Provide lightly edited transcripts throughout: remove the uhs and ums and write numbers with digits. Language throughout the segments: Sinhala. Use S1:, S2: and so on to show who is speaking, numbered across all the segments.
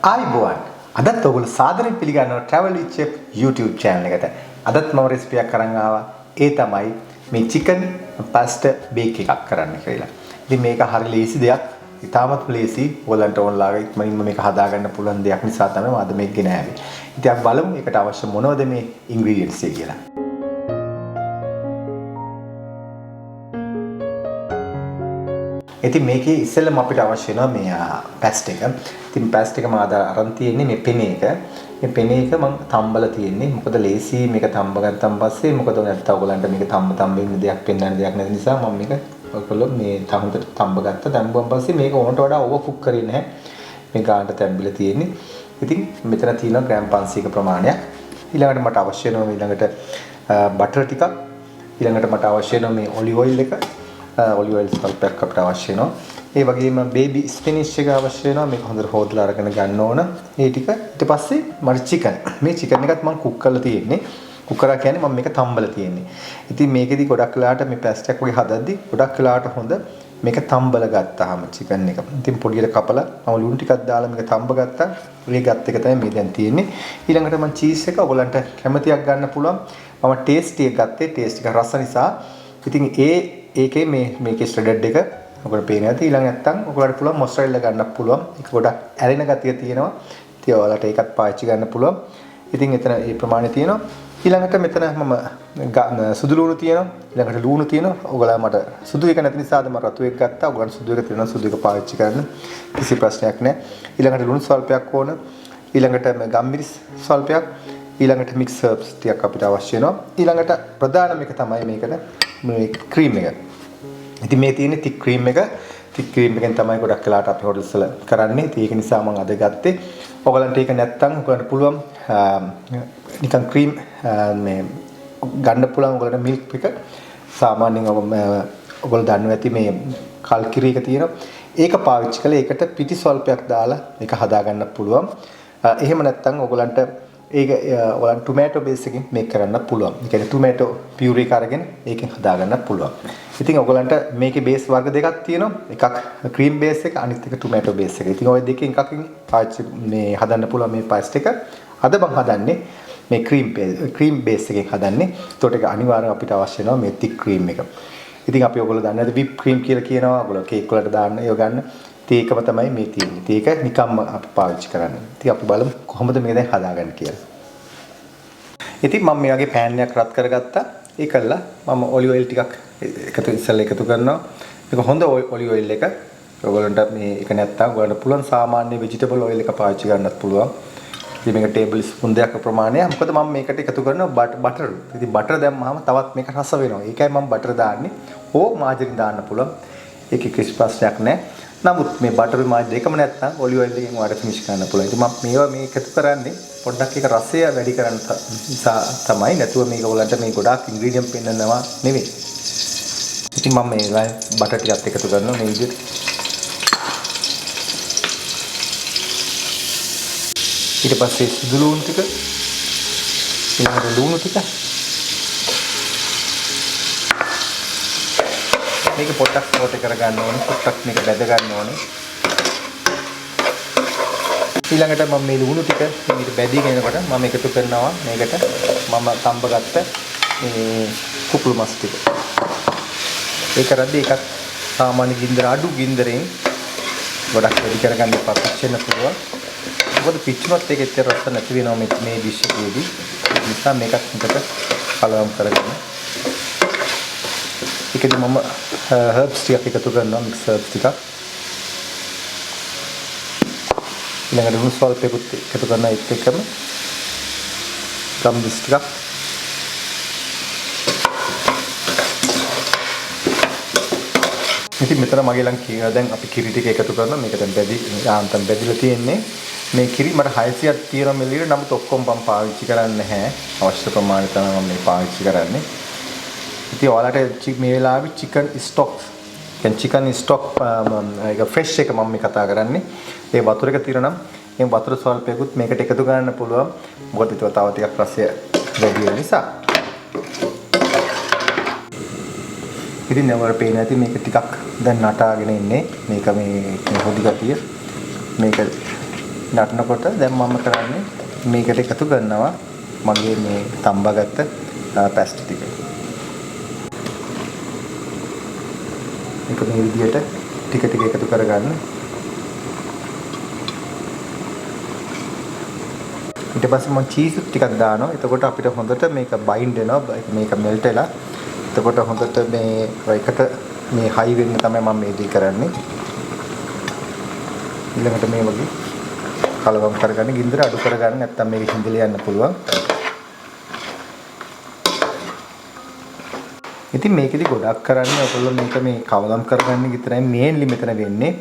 S1: ආයිබෝවන් අදත් ඔයගොල්ලෝ සාදරයෙන් පිළිගන්නවා travel with chef YouTube channel එකට. අදත් මම රෙසිපි එකක් අරන් ආවා. ඒ තමයි මේ chicken pasta bake එකක් කරන්න කියලා. ඉතින් මේක හරි ලේසි දෙයක්. ඉතාමත් ලේසි. ඔයගලන්ට ඕනලාගේ ඉක්මනින්ම මේක හදාගන්න පුළුවන් දෙයක් නිසා තමයි මම අද මේක ගෙනාවේ. ඉතින් අපි බලමු ඒකට අවශ්‍ය මොනවද මේ ingredients කියලා. ඉතින් මේකේ ඉස්සෙල්ලම අපිට අවශ්‍ය වෙනවා මේ පැස්ට් එක. ඉතින් පැස්ට් එක මම අරන් තියෙන්නේ මේ පෙන එක. මේ පෙන එක මම තම්බලා තියෙන්නේ. මොකද ලේසි මේක තම්බ ගත්තන් පස්සේ මොකද නැත්තම් ඔයගලන්ට මේක තම්බ වෙන්න දෙයක් පෙන්වන්න දෙයක් නැති නිසා මම මේක ඔයගොල්ලෝ මේ තම්බ ගත්තා. තම්බුවන් පස්සේ මේක ඕනට වඩා ඕවර් කුක් කරේ නැහැ. මේ ගානට තැම්බිලා තියෙන්නේ. ඉතින් මෙතන තියෙනවා ග්‍රෑම් 500ක ප්‍රමාණයක්. ඊළඟට මට අවශ්‍ය වෙනවා ඊළඟට බටර් ටිකක්. ඊළඟට මට අවශ්‍ය වෙනවා මේ ඔලිව් ඔයිල් එක. ඔලිව් ඔයිල් ස්වල්පයක් අපිට අවශ්‍ය වෙනවා. ඒ වගේම බේබි ස්පිනිච් එක අවශ්‍ය වෙනවා. මේක හොඳට හොදලා අරගෙන ගන්න ඕන. ඒ ටික ඊට පස්සේ මට චිකන්. මේ චිකන් එකත් මම කුක් කරලා තියෙන්නේ. කුක් කරා කියන්නේ මම මේක තම්බලා තියෙන්නේ. ඉතින් මේකෙදි ගොඩක් වෙලාවට මේ පැස්ට් එකක් වගේ හදද්දි ගොඩක් වෙලාවට හොඳ මේක තම්බලා ගත්තාම චිකන් එක. ඉතින් පොඩියට කපලා මම ලුණු ටිකක් දාලා මේක තම්බ ගත්තා. මේ ගත් එක තමයි මේ දැන් තියෙන්නේ. ඊළඟට මම චීස් එක ඔයගලන්ට කැමතියක් ගන්න පුළුවන්. මම ටේස්ටි එක ගත්තේ. ටේස්ටි එක රස නිසා. ඉතින් ඒකේ මේකේ ශ්‍රෙඩඩ් එක ඔයගොල්ලෝ පේන්නේ නැති ඊළඟ නැත්තම් ඔයගොල්ලන්ට පුළුවන් මොස්සරෙල්ලා ගන්නත් පුළුවන්. ඒක ගොඩක් ඇරෙන ගතිය තියෙනවා. ඉතින් ඔයාලට ඒකත් පාවිච්චි ගන්න පුළුවන්. ඉතින් එතන මේ ප්‍රමාණය තියෙනවා. ඊළඟට මෙතන මම සුදු ලුණු තියෙනවා. ඊළඟට ලුණු තියෙනවා. ඔයගොල්ලෝ මට සුදු එක නැති නිසාද මම රතු එක ගත්තා. ඔයගොල්ලන්ට සුදු එක තියෙනවා. සුදු එක පාවිච්චි කරන්න කිසි ප්‍රශ්නයක් නැහැ. ඊළඟට ලුණු ස්වල්පයක් ඕන. ඊළඟට ගම්මිරිස් ස්වල්පයක්. ඊළඟට මික්ස් හර්බ්ස් ටිකක් අපිට අවශ්‍ය වෙනවා. ඊළඟට ප්‍රධානම එක තමයි මේකට මේ ක්‍රීම් එක. ඉතින් මේ තියෙන්නේ තික් ක්‍රීම් එක. තික් ක්‍රීම් එකෙන් තමයි ගොඩක් වෙලාට අපි හොටල්ස් වල කරන්නේ. ඉතින් ඒක නිසා මම අද ගත්තේ. ඔයගලන්ට ඒක නැත්තම් ඔයගලන්ට පුළුවන් නිකන් ක්‍රීම් මේ ගන්න පුළුවන් ඔයගලන්ට මිල්ක් එක. සාමාන්‍යයෙන් ඔයගොල්ලෝ දන්නවා ඇති මේ කල්කිරි එක තියෙනවා. ඒක පාවිච්චි කළා ඒකට පිටි ස්වල්පයක් දාලා මේක හදා ගන්න පුළුවන්. එහෙම නැත්තම් ඔයගලන්ට ඒක ඔයාලන් ටොමැටෝ බේස් එකකින් මේක කරන්න පුළුවන්. ඒ කියන්නේ ටොමැටෝ පියුරි එක අරගෙන ඒකෙන් හදා ගන්නත් පුළුවන්. ඉතින් ඔයගලන්ට මේකේ බේස් වර්ග දෙකක් තියෙනවා. එකක් ක්‍රීම් බේස් එක අනිත් එක ටොමැටෝ බේස් එක. ඉතින් ওই දෙකෙන් එකකින් පාවිච්චි මේ හදන්න පුළුවන් මේ පස්ට් එක. අද මම හදන්නේ මේ ක්‍රීම් බේස් එකෙන් හදන්නේ. ඒකට ඒක අනිවාර්යයෙන් අපිට අවශ්‍ය වෙනවා මේ තික් ක්‍රීම් එක. ඉතින් අපි ඔයගොල්ලෝ දන්නවද විප් ක්‍රීම් කියලා කියනවා. ඔයගොල්ලෝ කේක් වලට දාන්න ඒව ගන්න. ඒකම තමයි මේ තියෙන්නේ. ඒක නිකම්ම අපි පාවිච්චි කරන්නේ. ඉතින් අපි බලමු කොහොමද මේක දැන් හදාගන්නේ කියලා. ඉතින් මම මේ වගේ පෑන් එකක් රත් කරගත්තා. ඒකල්ලා මම ඔලිව් ඔයිල් ටිකක් එකතු කරනවා. මේක හොඳ ඔලිව් ඔයිල් එක. ඔයගොල්ලන්ට මේ එක නැත්තම් ඔයගොල්ලන්ට පුළුවන් සාමාන්‍ය ভেජිටබල් ඔයිල් එක පාවිච්චි කරන්නත් පුළුවන්. ඉතින් මේක ටේබල් ස්පූන් දෙකක ප්‍රමාණය. මොකද මම මේකට එකතු කරනවා බටර්. ඉතින් බටර් දැම්මම තවත් මේක රස වෙනවා. ඒකයි මම බටර් දාන්නේ. ඕ මාජරින් දාන්න පුළුවන්. ඒකේ ක්‍රිස්පස්යක් නැහැ. නමුත් මේ බටර් මාජර් එකම නැත්නම් ඔලිව් ඔයිල් එකෙන් ඔයාලට ෆිනිෂ් කරන්න පුළුවන්. ඉතින් මම මේවා මේ එකතු කරන්නේ පොඩ්ඩක් ඒක රසය වැඩි කරන්න නිසා තමයි. නැතුව මේක ඔයාලට මේ ගොඩාක් ඉන්ග්‍රීඩියන්ට් පෙන්නනවා නෙවෙයි. ඉතින් මම මේ බටර් ටිකත් එකතු කරනවා මේ විදිහට. ඊට පස්සේ සුදු ලුණු ටික ඊළඟට ලුණු ටික මේක පොඩ්ඩක් සෝට් කරගන්න ඕනේ. පොඩ්ඩක් මේක බැද ගන්න ඕනේ. ඊළඟට මම මේ ලුණු ටික මේක බැදීගෙන එනකොට මම එකතු කරනවා මේකට මම තම්බගත්ත මේ කුකුළු මස් ටික. ඒක රද්දී එකක් සාමාන්‍ය ගින්දර අඩු ගින්දරෙන් ගොඩක් වැඩි කරගන්න එපා. පිච්චෙන්න පුළුවන්. මොකද පිච්චුනොත් ඒක ඇත්තට රස නැති වෙනවා මේ ඩිෂ් එකේදී. ඒ නිසා මේකත් හොඳට කලවම් කරගන්න. ඒකෙදි මම හර්බ්ස් ටිකක් එකතු කරනවා. මික්ස් හර්බ්ස් ටිකක්. ඊළඟට ලුණු ස්වල්පයකුත් එකතු කරනවා ඒත් එක්කම. ගම්මිරිස් ටිකක්. ඉතින් මෙතන මගේ ළඟ දැන් අපි කිරි ටික එකතු කරනවා. මේක දැන් යාන්තම් බෙදිලා තියෙන්නේ. මේ කිරි මට 600ක් තියෙනවා මිලිලීටර. නමුත් ඔක්කොම මම පාවිච්චි කරන්නේ නැහැ. අවශ්‍ය ප්‍රමාණය තමයි මම මේ පාවිච්චි කරන්නේ. ඉතින් ඔයාලට මේ වෙලාවේ චිකන් ස්ටොක් කියන්නේ චිකන් ස්ටොක් ඒක ෆ්‍රෙෂ් එක මම මේ කතා කරන්නේ. ඒ වතුර එක තියෙනවා නම් මේ වතුර ස්වල්පයකුත් මේකට එකතු කරන්න පුළුවන්. මොකද ඒක තව ටිකක් රසය වැඩි වෙන නිසා. ඉතින් නවර පේන ඇති මේක ටිකක් දැන් නටාගෙන ඉන්නේ. මේක මේ හොදි ගතිය. මේක නටනකොට දැන් මම කරන්නේ මේකට එකතු කරනවා මගේ මේ තම්බාගත්ත පැස්ටි ටික. මේක මේ විදිහට ටික ටික එකතු කරගන්න. ඊට පස්සේ මම චීස් ටිකක් දානවා. එතකොට අපිට හොඳට මේක බයින්ඩ් වෙනවා. මේක මෙල්ට් වෙලා. එතකොට හොඳට මේ එකට මේ හයි වෙන්න තමයි මම මේ දී කරන්නේ. ඊළඟට මේ වගේ කලවම් කරගන්න, ගින්දර අඩු කරගන්න. නැත්නම් මේක හිඳිලා යන්න පුළුවන්. ඉතින් මේකෙදි ගොඩක් කරන්නේ ඔයගොල්ලෝ මේක මේ කවලම් කරගන්න විතරයි මේන්ලි මෙතන වෙන්නේ.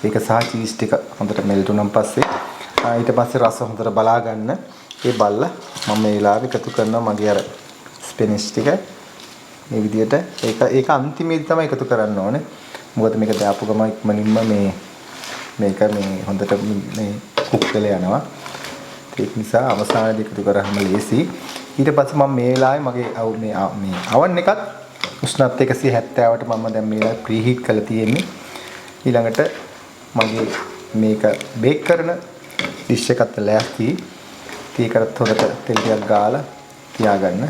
S1: ඒක සහ චීස් ටික හොඳට මෙල්ට් වුණාන් පස්සේ ඊට පස්සේ රස හොඳට බලා ගන්න. ඒ බල්ලා මම මේ වෙලාවේ එකතු කරනවා මගේ අර ස්පිනිච් ටික. මේ විදිහට ඒක අන්තිමේදී තමයි එකතු කරන්න ඕනේ. මොකද මේක දාපු ගම ඉක්මනින්ම මේක හොඳට මේ කුක් වෙලා යනවා. ඒක නිසා අවසානයේදී එකතු කරාම ලේසි. ඊට පස්සේ මම මේ වෙලාවේ මගේ මේ අවන් එකත් උෂ්ණත්වය 170ට මම දැන් මේ ප්‍රීහීට් කරලා තියෙන්නේ. ඊළඟට මගේ මේක බේක් කරන ඩිෂ් එකත් ලෑස්ති. ඒකටත් හොඳට තෙල් ටිකක් ගාලා තියාගන්න.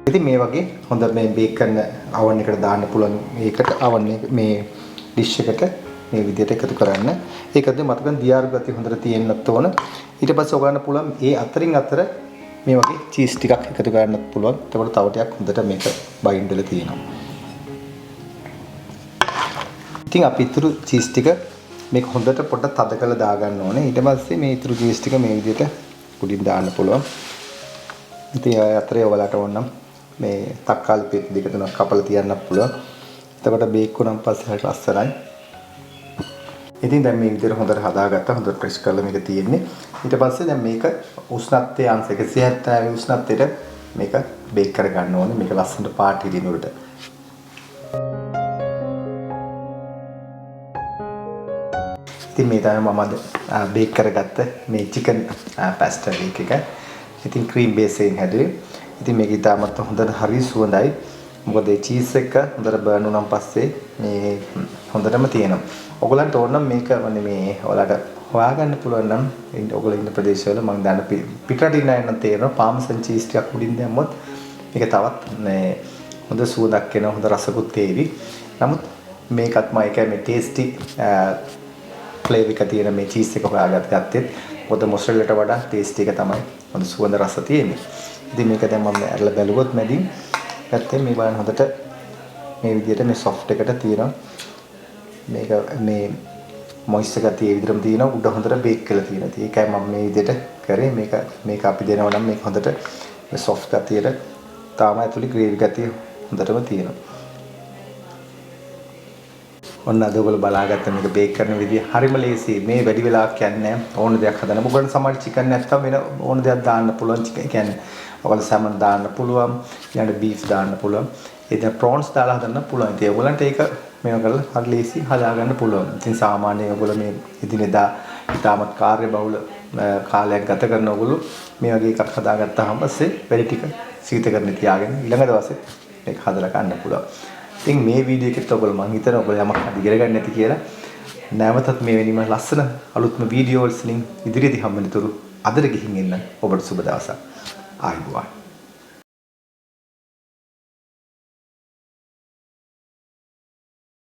S1: ඉතින් මේ වගේ හොඳ මේ බේක් කරන oven එකට දාන්න පුළුවන්. මේකට oven මේ ඩිෂ් එකට මේ විදිහට එකතු කරන්න. ඒකද මතකන් දියාරු ගතිය හොඳට තියෙන්නත් ඕන. ඊට පස්සේ ඔයගලන්න පුළුවන් ඒ අතරින් අතර මේ වගේ චීස් ටිකක් එකතු කරන්නත් පුළුවන්. එතකොට තව ටිකක් හොඳට මේක බයින්ඩ් වෙලා තියෙනවා. ඉතින් අපි ඊතුරු චීස් ටික මේක හොඳට පොඩ්ඩක් තද කරලා දාගන්න ඕනේ. ඊට පස්සේ මේ ඊතුරු චීස් ටික මේ විදිහට උඩින් දාන්න පුළුවන්. ඉතින් අතරේ ඔයාලට ඕනම් මේ තක්කාලි පෙත් දෙක තුනක් කපලා තියන්නත් පුළුවන්. එතකොට බේක් වුණාන් පස්සේ හරි ලස්සනයි. ඉතින් දැන් මේ විදිහට හොඳට හදාගත්තා. හොඳට ප්‍රෙස් කරලා මේක තියෙන්නේ. ඊට පස්සේ දැන් මේක උෂ්ණත්වයේ අංශ 170 උෂ්ණත්වයට මේක බේක් කරගන්න ඕනේ. මේක ලස්සනට පාට හිටිනුරට. ඉතින් මේ තමයි මම අද බේක් කරගත්ත මේ චිකන් පැස්ටා බේක් එක. ඉතින් ක්‍රීම් බේස් එකෙන් හැදුවේ. ඉතින් මේක ඉතාමත් හොඳට හරි සුවඳයි. මොකද ඒ චීස් එක හොඳට බර්න් වුණාන් පස්සේ මේ හොඳටම තියෙනවා. ඔයගලන්ට ඕන නම් මේක මේ ඔයාලට හොයාගන්න පුළුවන් නම් ඔයගොල්ලෝ ඉන්න ප්‍රදේශවල මම දාන පිටරට ඉන්න අය නම් තේරෙනවා පාමසන් චීස් ටිකක් උඩින් දැම්මොත් මේක තවත් මේ හොඳ සුවඳක් එනවා. හොඳ රසකුත් තේවි. නමුත් මේකත් මම ඒකයි මේ ටේස්ටි ෆ්ලේවර් එක තියෙන මේ චීස් එක හොයාගත්තේ. මොකද මොසරෙල්ලාට වඩා ටේස්ටි එක තමයි හොඳ සුවඳ රස තියෙන්නේ. ඉතින් මේක දැන් මම අරලා බැලුවොත් මැදින් පැත්තෙන් මේ බලන්න හොඳට මේ විදිහට මේ සොෆ්ට් එකට තියෙනවා. මේක මේ මොයිස්චර් ගතිය ඒ විදිහටම තියෙනවා. උඩ හොඳට බේක් කරලා තියෙනවා. ඉතින් ඒකයි මම මේ විදිහට කරේ. මේක අපි දෙනවා නම් මේක හොඳට මේ සොෆ්ට් ගතියට තාම ඇතුලේ ග්‍රේවි ගතිය හොඳටම තියෙනවා. ඔන්න අද ඔයගොල්ලෝ බලාගත්ත මේක බේක් කරන විදිය හරිම ලේසියි. මේ වැඩි වෙලාවක් යන්නේ නැහැ. ඕන දෙයක් හදන්න. මොකද සමහර චිකන් නැත්තම් වෙන ඕන දෙයක් දාන්න පුළුවන්. චිකන් කියන්නේ ඔයගොල්ලෝ සැමන් දාන්න පුළුවන්. ඊළඟට බීෆ් දාන්න පුළුවන්. ඒ දැන් ප්‍රෝන්ස් දාලා හදන්න පුළුවන්. ඉතින් ඔයගොල්ලන්ට ඒක මේව කරලා හරි ලේසි හදාගන්න පුළුවන්. ඉතින් සාමාන්‍යයෙන් ඔයගොල්ලෝ මේ එදිනෙදා ඉතාමත් කාර්යබහුල කාලයක් ගත කරන ඔයගොල්ලෝ මේ වගේ එකක් හදාගත්තාම පස්සේ වැඩි ටික සීතකරණේ තියාගෙන ඊළඟ දවසේ මේක හදලා ගන්න පුළුවන්. ඉතින් මේ වීඩියෝ එකෙත් ඔයගොල්ලෝ මං හිතනවා ඔයගොල්ලෝ යමක් හරි ඉගෙන ගන්න ඇති කියලා. නැවතත් මේ වෙනීම ලස්සන අලුත්ම වීඩියෝ වලින් ඉදිරියේදී හම්බෙනතුරු අදට ගිහින් එන්න ඔබට සුබ දවසක්. ආයුබෝවන්.